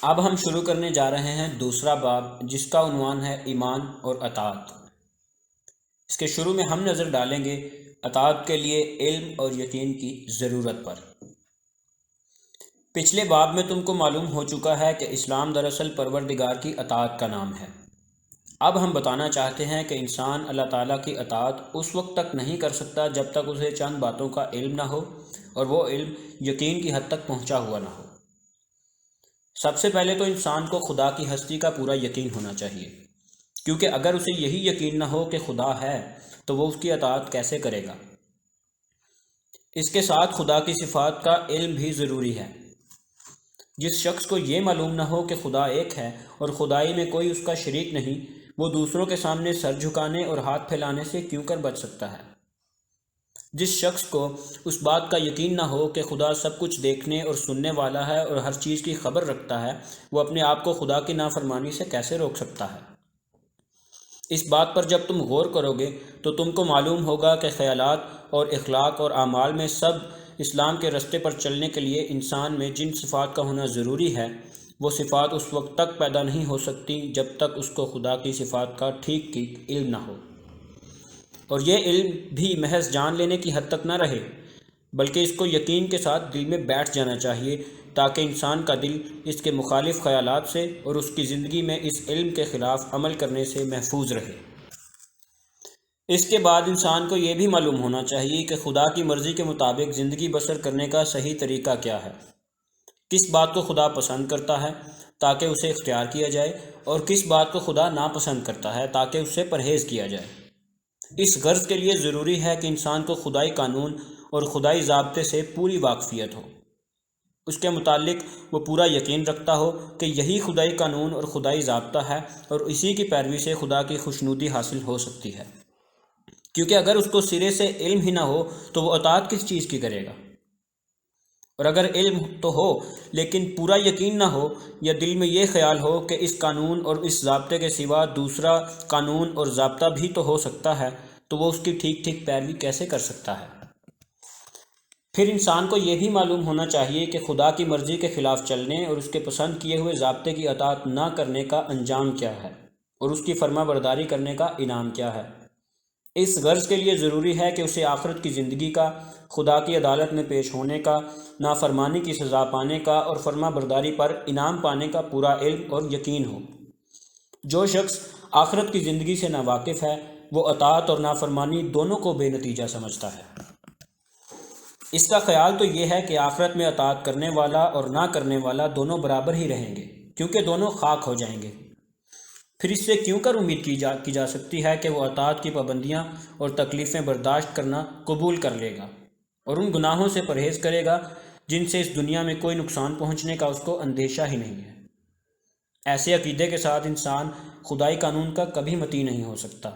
اب ہم شروع کرنے جا رہے ہیں دوسرا باب، جس کا عنوان ہے ایمان اور اطاعت۔ اس کے شروع میں ہم نظر ڈالیں گے اطاعت کے لیے علم اور یقین کی ضرورت پر۔ پچھلے باب میں تم کو معلوم ہو چکا ہے کہ اسلام دراصل پروردگار کی اطاعت کا نام ہے۔ اب ہم بتانا چاہتے ہیں کہ انسان اللہ تعالیٰ کی اطاعت اس وقت تک نہیں کر سکتا جب تک اسے چند باتوں کا علم نہ ہو اور وہ علم یقین کی حد تک پہنچا ہوا نہ ہو۔ سب سے پہلے تو انسان کو خدا کی ہستی کا پورا یقین ہونا چاہیے، کیونکہ اگر اسے یہی یقین نہ ہو کہ خدا ہے تو وہ اس کی اطاعت کیسے کرے گا۔ اس کے ساتھ خدا کی صفات کا علم بھی ضروری ہے۔ جس شخص کو یہ معلوم نہ ہو کہ خدا ایک ہے اور خدائی میں کوئی اس کا شریک نہیں، وہ دوسروں کے سامنے سر جھکانے اور ہاتھ پھیلانے سے کیوں کر بچ سکتا ہے۔ جس شخص کو اس بات کا یقین نہ ہو کہ خدا سب کچھ دیکھنے اور سننے والا ہے اور ہر چیز کی خبر رکھتا ہے، وہ اپنے آپ کو خدا کی نافرمانی سے کیسے روک سکتا ہے۔ اس بات پر جب تم غور کرو گے تو تم کو معلوم ہوگا کہ خیالات اور اخلاق اور اعمال میں سب اسلام کے رستے پر چلنے کے لیے انسان میں جن صفات کا ہونا ضروری ہے، وہ صفات اس وقت تک پیدا نہیں ہو سکتی جب تک اس کو خدا کی صفات کا ٹھیک ٹھیک علم نہ ہو، اور یہ علم بھی محض جان لینے کی حد تک نہ رہے، بلکہ اس کو یقین کے ساتھ دل میں بیٹھ جانا چاہیے تاکہ انسان کا دل اس کے مخالف خیالات سے اور اس کی زندگی میں اس علم کے خلاف عمل کرنے سے محفوظ رہے۔ اس کے بعد انسان کو یہ بھی معلوم ہونا چاہیے کہ خدا کی مرضی کے مطابق زندگی بسر کرنے کا صحیح طریقہ کیا ہے، کس بات کو خدا پسند کرتا ہے تاکہ اسے اختیار کیا جائے اور کس بات کو خدا ناپسند کرتا ہے تاکہ اس سے پرہیز کیا جائے۔ اس غرض کے لیے ضروری ہے کہ انسان کو خدائی قانون اور خدائی ضابطے سے پوری واقفیت ہو، اس کے متعلق وہ پورا یقین رکھتا ہو کہ یہی خدائی قانون اور خدائی ضابطہ ہے اور اسی کی پیروی سے خدا کی خوشنودی حاصل ہو سکتی ہے، کیونکہ اگر اس کو سرے سے علم ہی نہ ہو تو وہ اطاعت کس چیز کی کرے گا، اور اگر علم تو ہو لیکن پورا یقین نہ ہو یا دل میں یہ خیال ہو کہ اس قانون اور اس ضابطے کے سوا دوسرا قانون اور ضابطہ بھی تو ہو سکتا ہے، تو وہ اس کی ٹھیک ٹھیک پیروی کیسے کر سکتا ہے۔ پھر انسان کو یہ بھی معلوم ہونا چاہیے کہ خدا کی مرضی کے خلاف چلنے اور اس کے پسند کیے ہوئے ضابطے کی اطاعت نہ کرنے کا انجام کیا ہے اور اس کی فرما برداری کرنے کا انعام کیا ہے۔ اس غرض کے لیے ضروری ہے کہ اسے آخرت کی زندگی کا، خدا کی عدالت میں پیش ہونے کا، نافرمانی کی سزا پانے کا اور فرما برداری پر انعام پانے کا پورا علم اور یقین ہو۔ جو شخص آخرت کی زندگی سے ناواقف ہے، وہ اطاعت اور نافرمانی دونوں کو بے نتیجہ سمجھتا ہے۔ اس کا خیال تو یہ ہے کہ آخرت میں اطاعت کرنے والا اور نہ کرنے والا دونوں برابر ہی رہیں گے، کیونکہ دونوں خاک ہو جائیں گے۔ پھر اس سے کیوں کر امید کی جا سکتی ہے کہ وہ اطاعت کی پابندیاں اور تکلیفیں برداشت کرنا قبول کر لے گا اور ان گناہوں سے پرہیز کرے گا جن سے اس دنیا میں کوئی نقصان پہنچنے کا اس کو اندیشہ ہی نہیں ہے۔ ایسے عقیدے کے ساتھ انسان خدائی قانون کا کبھی مطیع نہیں ہو سکتا۔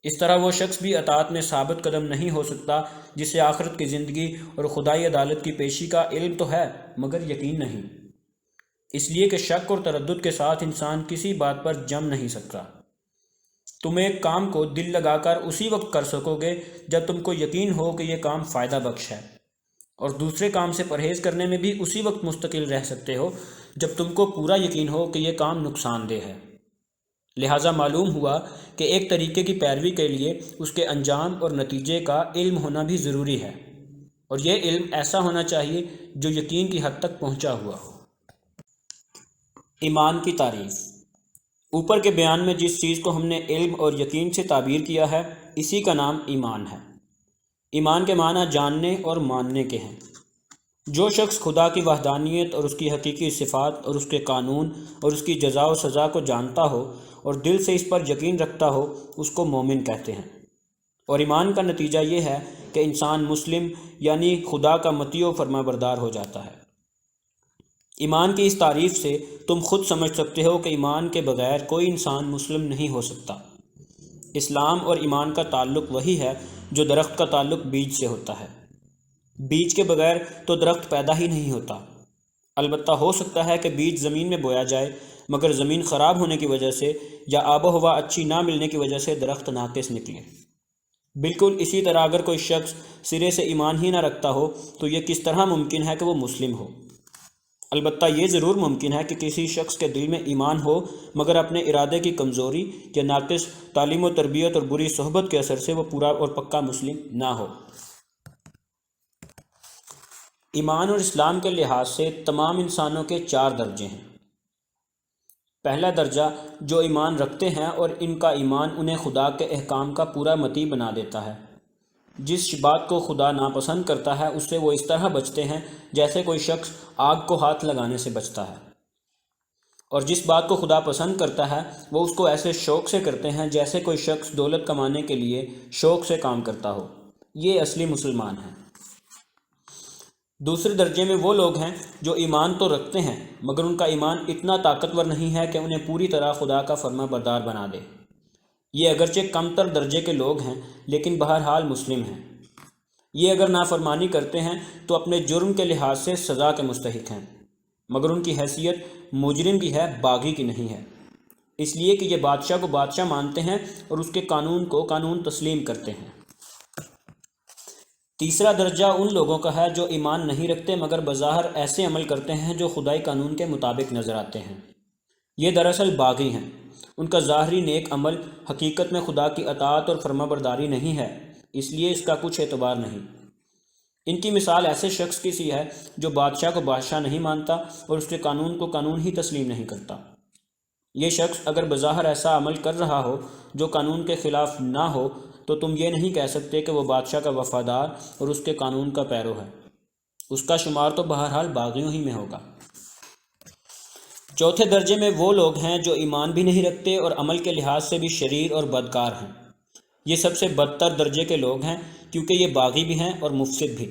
اس طرح وہ شخص بھی اطاعت میں ثابت قدم نہیں ہو سکتا جسے آخرت کی زندگی اور خدائی عدالت کی پیشی کا علم تو ہے مگر یقین نہیں، اس لیے کہ شک اور تردد کے ساتھ انسان کسی بات پر جم نہیں سکتا۔ تم ایک کام کو دل لگا کر اسی وقت کر سکو گے جب تم کو یقین ہو کہ یہ کام فائدہ بخش ہے، اور دوسرے کام سے پرہیز کرنے میں بھی اسی وقت مستقل رہ سکتے ہو جب تم کو پورا یقین ہو کہ یہ کام نقصان دہ ہے۔ لہٰذا معلوم ہوا کہ ایک طریقے کی پیروی کے لیے اس کے انجام اور نتیجے کا علم ہونا بھی ضروری ہے، اور یہ علم ایسا ہونا چاہیے جو یقین کی حد تک پہنچا ہوا ہو۔ ایمان کی تعریف۔ اوپر کے بیان میں جس چیز کو ہم نے علم اور یقین سے تعبیر کیا ہے، اسی کا نام ایمان ہے۔ ایمان کے معنی جاننے اور ماننے کے ہیں۔ جو شخص خدا کی وحدانیت اور اس کی حقیقی صفات اور اس کے قانون اور اس کی جزا و سزا کو جانتا ہو اور دل سے اس پر یقین رکھتا ہو، اس کو مومن کہتے ہیں، اور ایمان کا نتیجہ یہ ہے کہ انسان مسلم یعنی خدا کا مطیع و فرما بردار ہو جاتا ہے۔ ایمان کی اس تعریف سے تم خود سمجھ سکتے ہو کہ ایمان کے بغیر کوئی انسان مسلم نہیں ہو سکتا۔ اسلام اور ایمان کا تعلق وہی ہے جو درخت کا تعلق بیج سے ہوتا ہے۔ بیج کے بغیر تو درخت پیدا ہی نہیں ہوتا۔ البتہ ہو سکتا ہے کہ بیج زمین میں بویا جائے، مگر زمین خراب ہونے کی وجہ سے یا آب و ہوا اچھی نہ ملنے کی وجہ سے درخت ناقص نکلے۔ بالکل اسی طرح اگر کوئی شخص سرے سے ایمان ہی نہ رکھتا ہو تو یہ کس طرح ممکن ہے کہ وہ مسلم ہو۔ البتہ یہ ضرور ممکن ہے کہ کسی شخص کے دل میں ایمان ہو مگر اپنے ارادے کی کمزوری یا ناقص تعلیم و تربیت اور بری صحبت کے اثر سے وہ پورا اور پکا مسلم نہ ہو۔ ایمان اور اسلام کے لحاظ سے تمام انسانوں کے 4 درجے ہیں۔ پہلا درجہ جو ایمان رکھتے ہیں اور ان کا ایمان انہیں خدا کے احکام کا پورا مطیع بنا دیتا ہے۔ جس بات کو خدا ناپسند کرتا ہے اس سے وہ اس طرح بچتے ہیں جیسے کوئی شخص آگ کو ہاتھ لگانے سے بچتا ہے، اور جس بات کو خدا پسند کرتا ہے وہ اس کو ایسے شوق سے کرتے ہیں جیسے کوئی شخص دولت کمانے کے لیے شوق سے کام کرتا ہو۔ یہ اصلی مسلمان ہیں۔ دوسرے درجے میں وہ لوگ ہیں جو ایمان تو رکھتے ہیں مگر ان کا ایمان اتنا طاقتور نہیں ہے کہ انہیں پوری طرح خدا کا فرما بردار بنا دے۔ یہ اگرچہ کمتر درجے کے لوگ ہیں لیکن بہرحال مسلم ہیں۔ یہ اگر نافرمانی کرتے ہیں تو اپنے جرم کے لحاظ سے سزا کے مستحق ہیں، مگر ان کی حیثیت مجرم کی ہے، باغی کی نہیں ہے، اس لیے کہ یہ بادشاہ کو بادشاہ مانتے ہیں اور اس کے قانون کو قانون تسلیم کرتے ہیں۔ تیسرا درجہ ان لوگوں کا ہے جو ایمان نہیں رکھتے مگر بظاہر ایسے عمل کرتے ہیں جو خدائی قانون کے مطابق نظر آتے ہیں۔ یہ دراصل باغی ہیں۔ ان کا ظاہری نیک عمل حقیقت میں خدا کی اطاعت اور فرما برداری نہیں ہے، اس لیے اس کا کچھ اعتبار نہیں۔ ان کی مثال ایسے شخص کی سی ہے جو بادشاہ کو بادشاہ نہیں مانتا اور اس کے قانون کو قانون ہی تسلیم نہیں کرتا۔ یہ شخص اگر بظاہر ایسا عمل کر رہا ہو جو قانون کے خلاف نہ ہو تو تم یہ نہیں کہہ سکتے کہ وہ بادشاہ کا وفادار اور اس کے قانون کا پیرو ہے۔ اس کا شمار تو بہرحال باغیوں ہی میں ہوگا۔ چوتھے درجے میں وہ لوگ ہیں جو ایمان بھی نہیں رکھتے اور عمل کے لحاظ سے بھی شریر اور بدکار ہیں۔ یہ سب سے بدتر درجے کے لوگ ہیں کیونکہ یہ باغی بھی ہیں اور مفسد بھی۔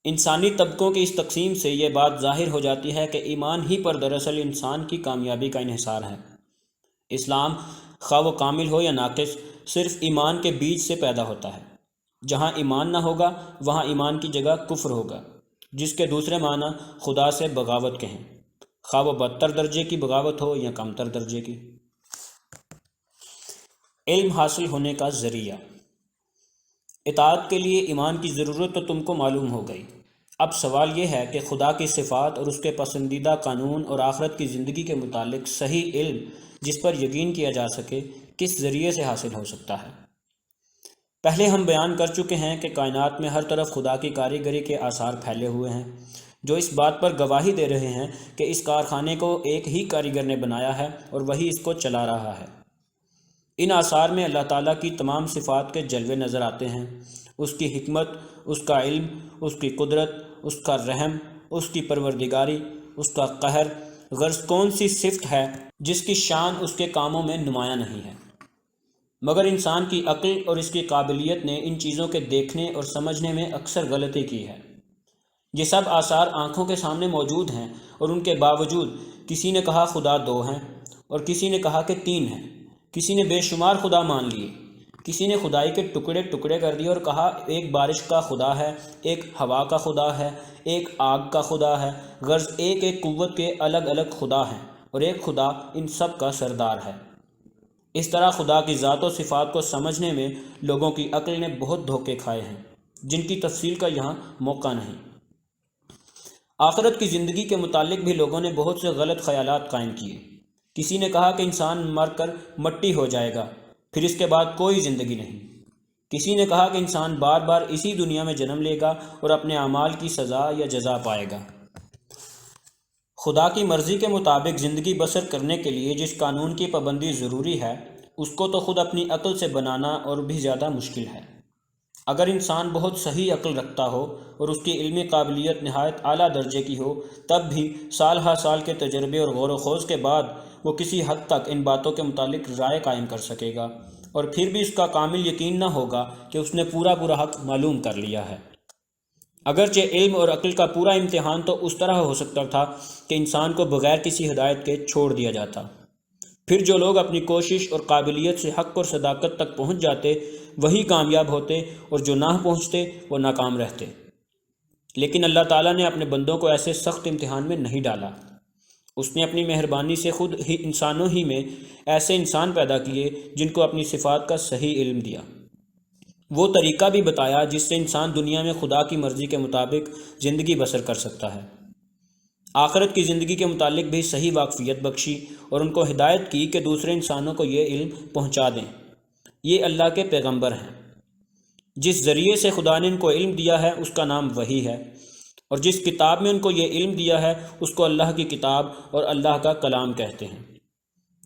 انسانی طبقوں کی اس تقسیم سے یہ بات ظاہر ہو جاتی ہے کہ ایمان ہی پر دراصل انسان کی کامیابی کا انحصار ہے۔ اسلام خواہ وہ کامل ہو یا ناقص صرف ایمان کے بیج سے پیدا ہوتا ہے۔ جہاں ایمان نہ ہوگا وہاں ایمان کی جگہ کفر ہوگا، جس کے دوسرے معنی خدا سے بغاوت کے ہیں، خواہ وہ بدتر درجے کی بغاوت ہو یا کمتر درجے کی۔ علم حاصل ہونے کا ذریعہ۔ اطاعت کے لیے ایمان کی ضرورت تو تم کو معلوم ہو گئی۔ اب سوال یہ ہے کہ خدا کی صفات اور اس کے پسندیدہ قانون اور آخرت کی زندگی کے متعلق صحیح علم جس پر یقین کیا جا سکے کس ذریعے سے حاصل ہو سکتا ہے؟ پہلے ہم بیان کر چکے ہیں کہ کائنات میں ہر طرف خدا کی کاریگری کے آثار پھیلے ہوئے ہیں جو اس بات پر گواہی دے رہے ہیں کہ اس کارخانے کو ایک ہی کاریگر نے بنایا ہے اور وہی اس کو چلا رہا ہے۔ ان آثار میں اللہ تعالیٰ کی تمام صفات کے جلوے نظر آتے ہیں، اس کی حکمت، اس کا علم، اس کی قدرت، اس کا رحم، اس کی پروردگاری، اس کا قہر۔ غرض کون سی صفت ہے جس کی شان اس کے کاموں میں نمایاں نہیں ہے؟ مگر انسان کی عقل اور اس کی قابلیت نے ان چیزوں کے دیکھنے اور سمجھنے میں اکثر غلطی کی ہے۔ یہ سب آثار آنکھوں کے سامنے موجود ہیں اور ان کے باوجود کسی نے کہا خدا 2 ہیں اور کسی نے کہا کہ 3 ہیں، کسی نے بے شمار خدا مان لیے، کسی نے خدائی کے ٹکڑے ٹکڑے کر دیے اور کہا ایک بارش کا خدا ہے، ایک ہوا کا خدا ہے، ایک آگ کا خدا ہے۔ غرض ایک ایک قوت کے الگ الگ خدا ہیں اور ایک خدا ان سب کا سردار ہے۔ اس طرح خدا کی ذات و صفات کو سمجھنے میں لوگوں کی عقل نے بہت دھوکے کھائے ہیں جن کی تفصیل کا یہاں موقع نہیں۔ آخرت کی زندگی کے متعلق بھی لوگوں نے بہت سے غلط خیالات قائم کیے۔ کسی نے کہا کہ انسان مر کر مٹی ہو جائے گا، پھر اس کے بعد کوئی زندگی نہیں۔ کسی نے کہا کہ انسان بار بار اسی دنیا میں جنم لے گا اور اپنے اعمال کی سزا یا جزا پائے گا۔ خدا کی مرضی کے مطابق زندگی بسر کرنے کے لیے جس قانون کی پابندی ضروری ہے اس کو تو خود اپنی عقل سے بنانا اور بھی زیادہ مشکل ہے۔ اگر انسان بہت صحیح عقل رکھتا ہو اور اس کی علمی قابلیت نہایت اعلیٰ درجے کی ہو تب بھی سال ہر سال کے تجربے اور غور و خوض کے بعد وہ کسی حد تک ان باتوں کے متعلق رائے قائم کر سکے گا، اور پھر بھی اس کا کامل یقین نہ ہوگا کہ اس نے پورا حق معلوم کر لیا ہے۔ اگرچہ علم اور عقل کا پورا امتحان تو اس طرح ہو سکتا تھا کہ انسان کو بغیر کسی ہدایت کے چھوڑ دیا جاتا، پھر جو لوگ اپنی کوشش اور قابلیت سے حق اور صداقت تک پہنچ جاتے وہی کامیاب ہوتے اور جو نہ پہنچتے وہ ناکام رہتے۔ لیکن اللہ تعالیٰ نے اپنے بندوں کو ایسے سخت امتحان میں نہیں ڈالا۔ اس نے اپنی مہربانی سے خود ہی انسانوں ہی میں ایسے انسان پیدا کیے جن کو اپنی صفات کا صحیح علم دیا، وہ طریقہ بھی بتایا جس سے انسان دنیا میں خدا کی مرضی کے مطابق زندگی بسر کر سکتا ہے۔ آخرت کی زندگی کے متعلق بھی صحیح واقفیت بخشی اور ان کو ہدایت کی کہ دوسرے انسانوں کو یہ علم پہنچا دیں۔ یہ اللہ کے پیغمبر ہیں۔ جس ذریعے سے خدا نے ان کو علم دیا ہے اس کا نام وحی ہے، اور جس کتاب میں ان کو یہ علم دیا ہے اس کو اللہ کی کتاب اور اللہ کا کلام کہتے ہیں۔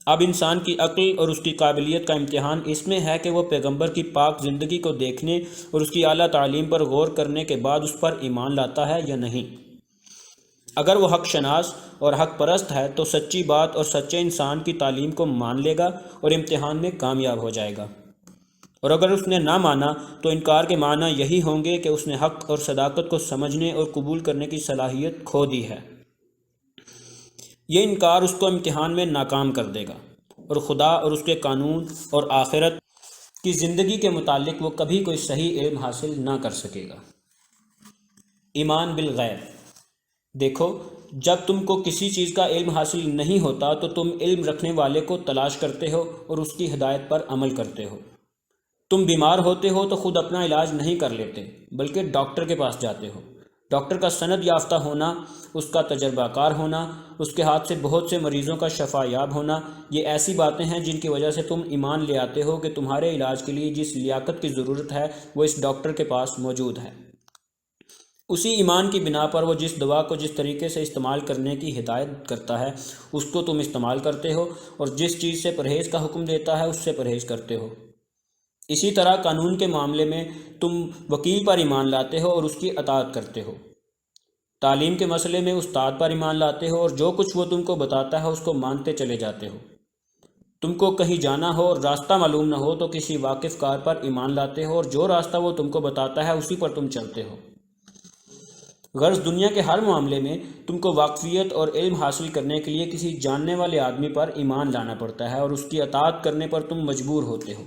اب انسان کی عقل اور اس کی قابلیت کا امتحان اس میں ہے کہ وہ پیغمبر کی پاک زندگی کو دیکھنے اور اس کی اعلیٰ تعلیم پر غور کرنے کے بعد اس پر ایمان لاتا ہے یا نہیں۔ اگر وہ حق شناس اور حق پرست ہے تو سچی بات اور سچے انسان کی تعلیم کو مان لے گا اور امتحان میں کامیاب ہو جائے گا، اور اگر اس نے نہ مانا تو انکار کے معنی یہی ہوں گے کہ اس نے حق اور صداقت کو سمجھنے اور قبول کرنے کی صلاحیت کھو دی ہے۔ یہ انکار اس کو امتحان میں ناکام کر دے گا، اور خدا اور اس کے قانون اور آخرت کی زندگی کے متعلق وہ کبھی کوئی صحیح علم حاصل نہ کر سکے گا۔ ایمان بالغیب۔ دیکھو، جب تم کو کسی چیز کا علم حاصل نہیں ہوتا تو تم علم رکھنے والے کو تلاش کرتے ہو اور اس کی ہدایت پر عمل کرتے ہو۔ تم بیمار ہوتے ہو تو خود اپنا علاج نہیں کر لیتے بلکہ ڈاکٹر کے پاس جاتے ہو۔ ڈاکٹر کا سند یافتہ ہونا، اس کا تجربہ کار ہونا، اس کے ہاتھ سے بہت سے مریضوں کا شفا یاب ہونا، یہ ایسی باتیں ہیں جن کی وجہ سے تم ایمان لے آتے ہو کہ تمہارے علاج کے لیے جس لیاقت کی ضرورت ہے وہ اس ڈاکٹر کے پاس موجود ہے۔ اسی ایمان کی بنا پر وہ جس دوا کو جس طریقے سے استعمال کرنے کی ہدایت کرتا ہے اس کو تم استعمال کرتے ہو، اور جس چیز سے پرہیز کا حکم دیتا ہے اس سے پرہیز کرتے ہو۔ اسی طرح قانون کے معاملے میں تم وکیل پر ایمان لاتے ہو اور اس کی اطاعت کرتے ہو۔ تعلیم کے مسئلے میں استاد پر ایمان لاتے ہو اور جو کچھ وہ تم کو بتاتا ہے اس کو مانتے چلے جاتے ہو۔ تم کو کہیں جانا ہو اور راستہ معلوم نہ ہو تو کسی واقف کار پر ایمان لاتے ہو، اور جو راستہ وہ تم کو بتاتا ہے اسی پر تم چلتے ہو۔ غرض دنیا کے ہر معاملے میں تم کو واقفیت اور علم حاصل کرنے کے لیے کسی جاننے والے آدمی پر ایمان لانا پڑتا ہے، اور اس کی اطاعت کرنے پر تم مجبور ہوتے ہو۔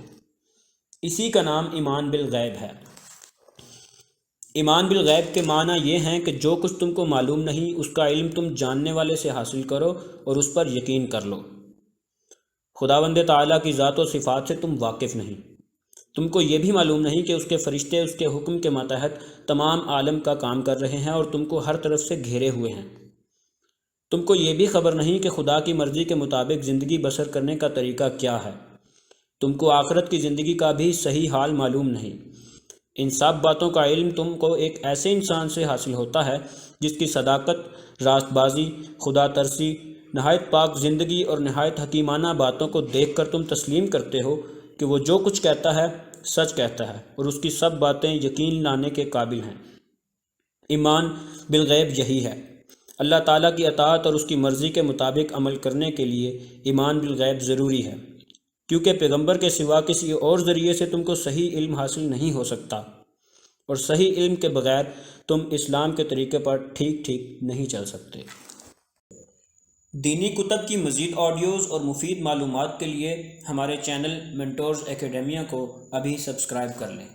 اسی کا نام ایمان بالغیب ہے۔ ایمان بالغیب کے معنی یہ ہیں کہ جو کچھ تم کو معلوم نہیں اس کا علم تم جاننے والے سے حاصل کرو اور اس پر یقین کر لو۔ خداوند تعالیٰ کی ذات و صفات سے تم واقف نہیں۔ تم کو یہ بھی معلوم نہیں کہ اس کے فرشتے اس کے حکم کے ماتحت تمام عالم کا کام کر رہے ہیں اور تم کو ہر طرف سے گھیرے ہوئے ہیں۔ تم کو یہ بھی خبر نہیں کہ خدا کی مرضی کے مطابق زندگی بسر کرنے کا طریقہ کیا ہے۔ تم کو آخرت کی زندگی کا بھی صحیح حال معلوم نہیں۔ ان سب باتوں کا علم تم کو ایک ایسے انسان سے حاصل ہوتا ہے جس کی صداقت، راست بازی، خدا ترسی، نہایت پاک زندگی اور نہایت حکیمانہ باتوں کو دیکھ کر تم تسلیم کرتے ہو کہ وہ جو کچھ کہتا ہے سچ کہتا ہے اور اس کی سب باتیں یقین لانے کے قابل ہیں۔ ایمان بالغیب یہی ہے۔ اللہ تعالیٰ کی اطاعت اور اس کی مرضی کے مطابق عمل کرنے کے لیے ایمان بالغیب ضروری ہے، کیونکہ پیغمبر کے سوا کسی اور ذریعے سے تم کو صحیح علم حاصل نہیں ہو سکتا، اور صحیح علم کے بغیر تم اسلام کے طریقے پر ٹھیک نہیں چل سکتے۔ دینی کتب کی مزید آڈیوز اور مفید معلومات کے لیے ہمارے چینل مینٹورز اکیڈیمیا کو ابھی سبسکرائب کر لیں۔